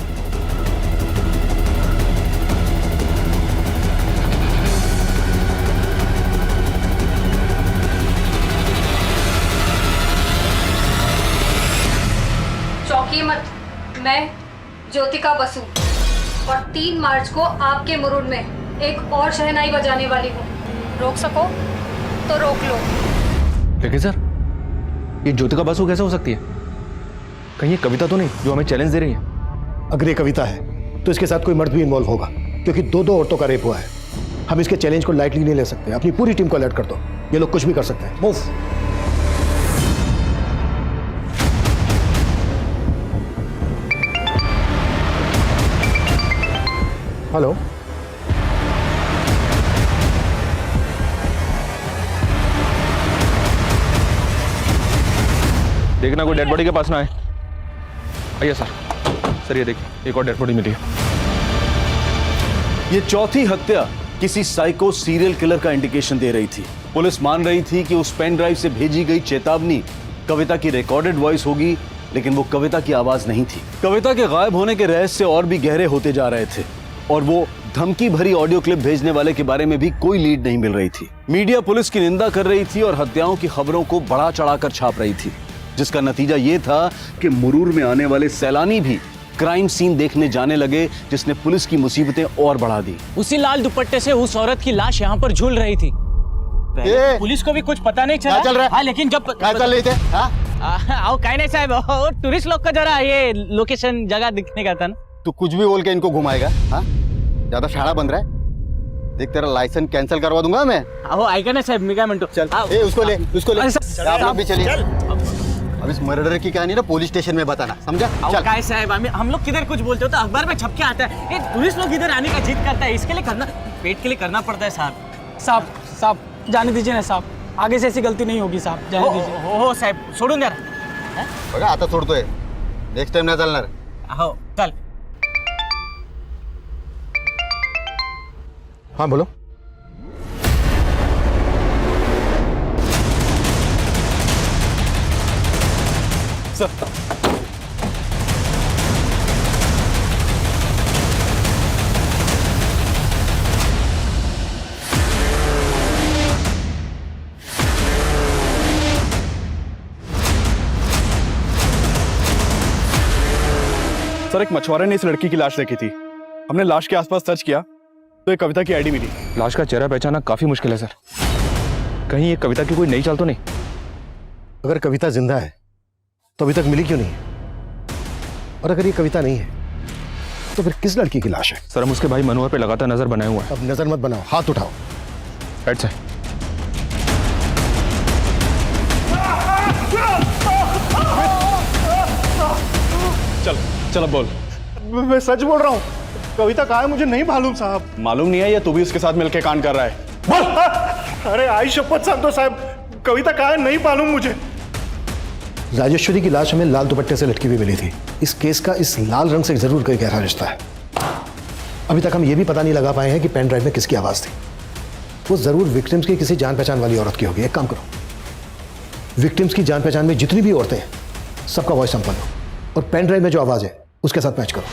चौंकिए मत, मैं ज्योतिका बसु और 3 मार्च को आपके मुरुड में एक और शहनाई बजाने वाली हूँ। रोक सको तो रोक लो। लेकिन सर, ये ज्योतिका बासु कैसे हो सकती है? कहीं ये कविता तो नहीं जो हमें चैलेंज दे रही है? अगर ये कविता है तो इसके साथ कोई मर्द भी इन्वॉल्व होगा, क्योंकि 2 औरतों का रेप हुआ है। हम इसके चैलेंज को लाइटली नहीं ले सकते। अपनी पूरी टीम को अलर्ट कर दो, ये लोग कुछ भी कर सकते हैं। मूव। हेलो, देखना कोई डेड बॉडी के पास ना आए। आइए सर। सर, ये देखिए, एक और डेड बॉडी मिली है। ये चौथी हत्या किसी साइको सीरियल किलर का इंडिकेशन दे रही थी। पुलिस मान रही थी कि उस पेन ड्राइव से भेजी गई चेतावनी कविता की रिकॉर्डेड वॉइस होगी, लेकिन वो कविता की आवाज नहीं थी। कविता के गायब होने के रहस्य और भी गहरे होते जा रहे थे, और वो धमकी भरी ऑडियो क्लिप भेजने वाले के बारे में भी कोई लीड नहीं मिल रही थी। मीडिया पुलिस की निंदा कर रही थी और हत्याओं की खबरों को बढ़ा चढ़ाकर छाप रही थी, जिसका नतीजा ये था कि मुरूर में आने वाले सैलानी भी क्राइम सीन देखने जाने लगे, जिसने पुलिस की मुसीबतें और बढ़ा दी। उसी लाल दुपट्टे से उस औरत की लाश यहाँ पर झूल रही थी। पहले पुलिस को भी कुछ पता नहीं चला। क्या चल रहा है? हाँ, लेकिन जब क्या चल रही थे? आओ काय नहीं साहब, वो टूरिस्ट लोग का जरा ये लोकेशन जगह दिखने का था ना। तू कुछ भी बोल के इनको घुमाएगा? हाँ, ज्यादा शाणा बन रहा है। देख तेरा लाइसेंस कैंसिल करवा दूंगा मैं। आओ ऐका ना साहब, मी काय म्हणतो, चल ए, उसको ले आप लोग भी चलिए। अब इस मर्डर की कहानी ना पुलिस स्टेशन में बताना, समझा? चल काय साहब, हम लोग किधर कुछ बोलते हो तो अखबार में छप के आता है। ये टूरिस्ट लोग इधर आने का जिद करता है, इसके लिए करना, पेट के लिए करना पड़ता है साहब। साहब जाने दीजिए ना साहब, आगे से ऐसी गलती नहीं होगी साहब, जाने दीजिए। हो साहेब, सोडून द्या। बघा आता सोडतोय, नेक्स्ट टाइम नाही चालणार। हो चल। हाँ बोलो। सर सर, एक मछुआरे ने इस लड़की की लाश देखी थी। हमने लाश के आसपास सर्च किया तो एक कविता की आईडी मिली। लाश का चेहरा पहचानना काफी मुश्किल है सर। कहीं ये कविता की कोई नई चाल तो नहीं? अगर कविता जिंदा है तो अभी तक मिली क्यों नहीं? और अगर ये कविता नहीं है तो फिर किस लड़की की लाश है? सर, हम उसके भाई मनोहर पे लगातार नजर बनाए हुए हैं। अब नजर मत बनाओ, हाथ उठाओ। Right sir. चल चल बोल। मैं सच बोल रहा हूँ, कविता कहाँ है मुझे नहीं मालूम साहब। मालूम नहीं है या तू भी उसके साथ मिलके कांड कर रहा है? बोल। अरे आई शपथ सांगतो साहब, कविता कहाँ है नहीं मालूम मुझे। राजेश्वरी की लाश हमें लाल दुपट्टे से लटकी हुई मिली थी। इस केस का इस लाल रंग से जरूर कोई गहरा रिश्ता है। अभी तक हम ये भी पता नहीं लगा पाए हैं कि पेन ड्राइव में किसकी आवाज थी। वो जरूर विक्टिम्स की किसी जान पहचान वाली औरत की होगी। एक काम करो, विक्टिम्स की जान पहचान में जितनी भी औरतें हैं सबका वॉइस सैंपल लो और पेन ड्राइव में जो आवाज है उसके साथ मैच करो।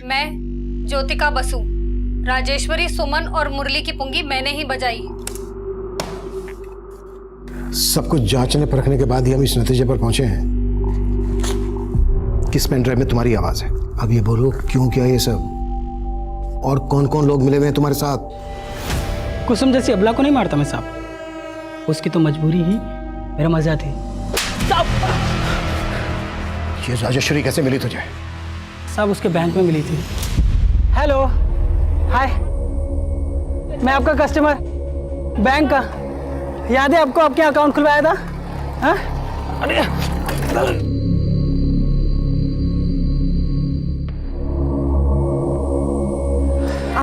मैं ज्योतिका बसु, राजेश्वरी, सुमन और मुरली की पुंगी मैंने ही बजाई। सब कुछ जांचने परखने के बाद ही हम इस नतीजे पर पहुंचे हैं कि इस पेन ड्राइव में तुम्हारी आवाज है। अब ये बोलो क्यों किया ये सब, और कौन कौन लोग मिले हुए हैं तुम्हारे साथ? कुसुम जैसी अबला को नहीं मारता मैं साहब, उसकी तो मजबूरी ही मेरा मजा थी। ये राजेश्वरी कैसे मिली तुझे? साहब उसके बैंक में मिली थी। हेलो, हाय, मैं आपका कस्टमर बैंक का, याद है आपको? आपके अकाउंट खुलवाया था। हाँ? अरे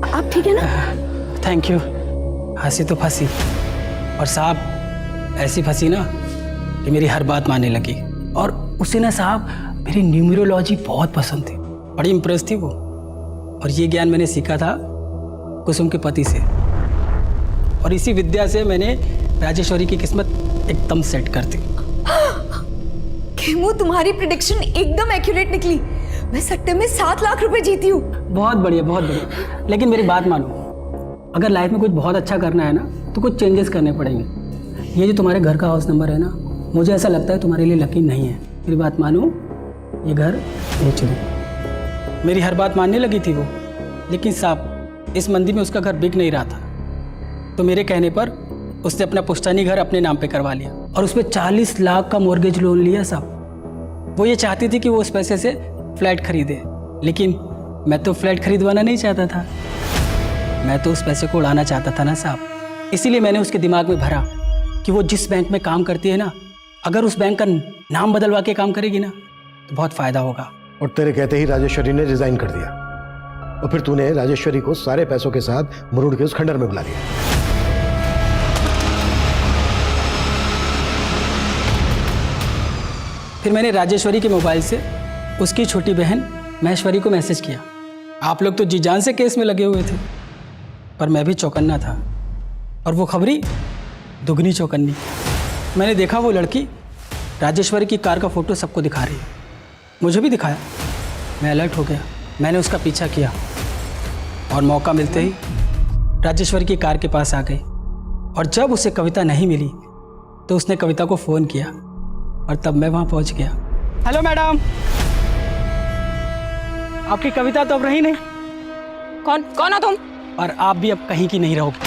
आप ठीक है ना? Thank you. हंसी तो फंसी, और साहब ऐसी फंसी ना कि मेरी हर बात मानने लगी। और उसे ना साहब मेरी न्यूमरोलॉजी बहुत पसंद थी, बड़ी इम्प्रेस थी वो। और ये ज्ञान मैंने सीखा था कुसुम के पति से, और इसी विद्या से मैंने राजेश्वरी की किस्मत एकदम सेट कर दी। खेमू, तुम्हारी प्रेडिक्शन एकदम एक्यूरेट निकली। मैं सट्टे में 7 लाख रुपए जीती हूँ। बहुत बढ़िया, बहुत बढ़िया। लेकिन मेरी बात मानो, अगर लाइफ में कुछ बहुत अच्छा करना है ना तो कुछ चेंजेस करने पड़ेंगे। ये जो तुम्हारे घर का हाउस नंबर है ना, मुझे ऐसा लगता है तुम्हारे लिए लकी नहीं है। मेरी बात मानो, ये घर बेच दो। मेरी हर बात मानने लगी थी वो, लेकिन साहब इस मंदी में उसका घर बिक नहीं रहा था, तो मेरे कहने पर उसने अपना पुश्तैनी घर अपने नाम पे करवा लिया और उसमें 40 लाख का मॉर्गेज लोन लिया साहब। वो ये चाहती थी कि वो उस पैसे से फ्लैट खरीदे, लेकिन मैं तो फ्लैट खरीदवाना नहीं चाहता था, मैं तो उस पैसे को उड़ाना चाहता था ना साहब। इसीलिए मैंने उसके दिमाग में भरा कि वो जिस बैंक में काम करती है ना, अगर उस बैंक का नाम बदलवा के काम करेगी ना तो बहुत फ़ायदा होगा। और तेरे कहते ही राजेश्वरी ने रिजाइन कर दिया, और फिर तूने राजेश्वरी को सारे पैसों के साथ मुरुड़ के उस खंडर में बुला लिया। फिर मैंने राजेश्वरी के मोबाइल से उसकी छोटी बहन महेश्वरी को मैसेज किया, आप लोग तो जी जान से केस में लगे हुए थे, पर मैं भी चौकन्ना था, और वो खबरी दुगनी चौकन्नी। मैंने देखा वो लड़की राजेश्वरी की कार का फोटो सबको दिखा रही है, मुझे भी दिखाया। मैं अलर्ट हो गया मैंने उसका पीछा किया और मौका मिलते ही राजेश्वरी की कार के पास आ गई। और जब उसे कविता नहीं मिली तो उसने कविता को फ़ोन किया और तब मैं वहाँ पहुँच गया। हेलो मैडम, आपकी कविता तो अब रही नहीं। कौन हो तुम? और आप भी अब कहीं की नहीं रहोगे।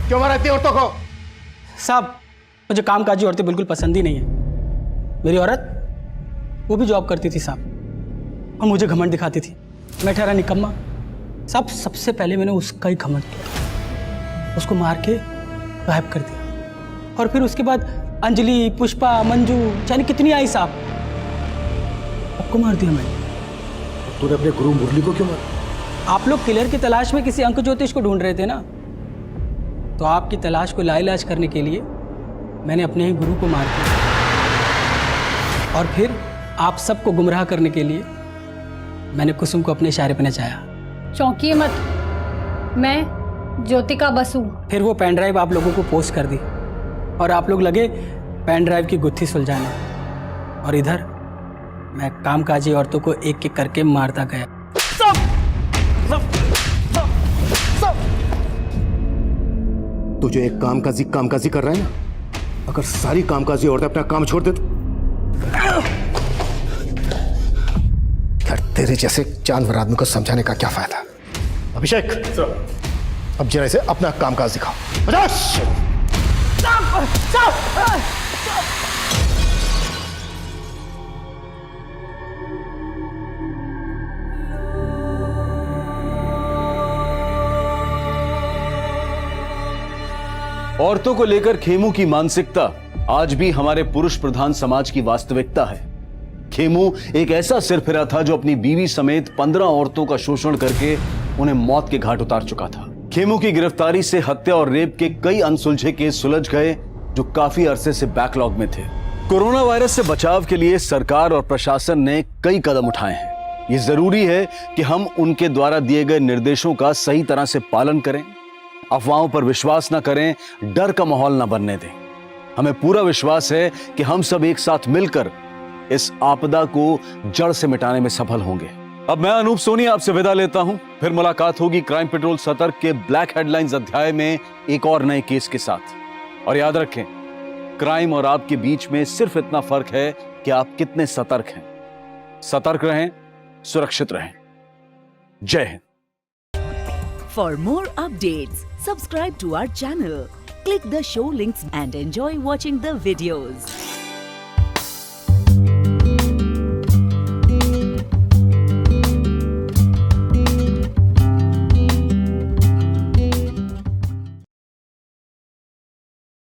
क्यों मारा इतनी औरतों को? साहब, मुझे कामकाजी औरतें बिल्कुल पसंद ही नहीं है। मेरी औरत वो भी जॉब करती थी साहब, और मुझे घमंड दिखाती थी। मैं ठहरा निकम्मा साहब। सबसे पहले मैंने उसका ही घमंड किया, उसको मार के गायब कर दिया। और फिर उसके बाद अंजलि, पुष्पा, मंजू जाने कितनी आई साहब, सबको मार दिया मैंने। तूने अपने गुरु मुरली को क्यों मारा? आप लोग किलर की तलाश में किसी अंक ज्योतिष को ढूंढ रहे थे ना, तो आपकी तलाश को लाइलाज करने के लिए मैंने अपने ही गुरु को मार दिया। और फिर आप सबको गुमराह करने के लिए मैंने कुसुम को अपने इशारे पर नचाया। चौंकिए मत, मैं ज्योतिका बसु। फिर वो पेन ड्राइव आप लोगों को पोस्ट कर दी और आप लोग लगे पेन ड्राइव की गुत्थी सुलझाने, और इधर मैं कामकाजी औरतों को एक एक करके मारता गया। तू जो एक कामकाजी कर रहा है ना, अगर सारी कामकाजी औरतें अपना काम छोड़ दे तो यार तेरे जैसे जानवर आदमी को समझाने का क्या फायदा? अभिषेक अब जरा इसे अपना कामकाज दिखाओ। औरतों को लेकर खेमू की मानसिकता आज भी हमारे पुरुष प्रधान समाज की वास्तविकता है। खेमू एक ऐसा सिरफिरा था जो अपनी बीवी समेत 15 औरतों का शोषण करके उन्हें मौत के घाट उतार चुका था। खेमू की गिरफ्तारी से हत्या और रेप के कई अनसुलझे केस सुलझ गए जो काफी अरसे से बैकलॉग में थे। कोरोना वायरस से बचाव के लिए सरकार और प्रशासन ने कई कदम उठाए हैं। ये जरूरी है कि हम उनके द्वारा दिए गए निर्देशों का सही तरह से पालन करें, अफवाहों पर विश्वास न करें, डर का माहौल न बनने दें। हमें पूरा विश्वास है कि हम सब एक साथ मिलकर इस आपदा को जड़ से मिटाने में सफल होंगे। अब मैं अनूप सोनी आपसे विदा लेता हूं। फिर मुलाकात होगी क्राइम पेट्रोल सतर्क के ब्लैक हेडलाइंस अध्याय में एक और नए केस के साथ। और याद रखें, क्राइम और आपके बीच में सिर्फ इतना फर्क है कि आप कितने सतर्क हैं। सतर्क रहें, सुरक्षित रहें। जय Hind. For more updates, subscribe to our channel, click the show links and enjoy watching the videos.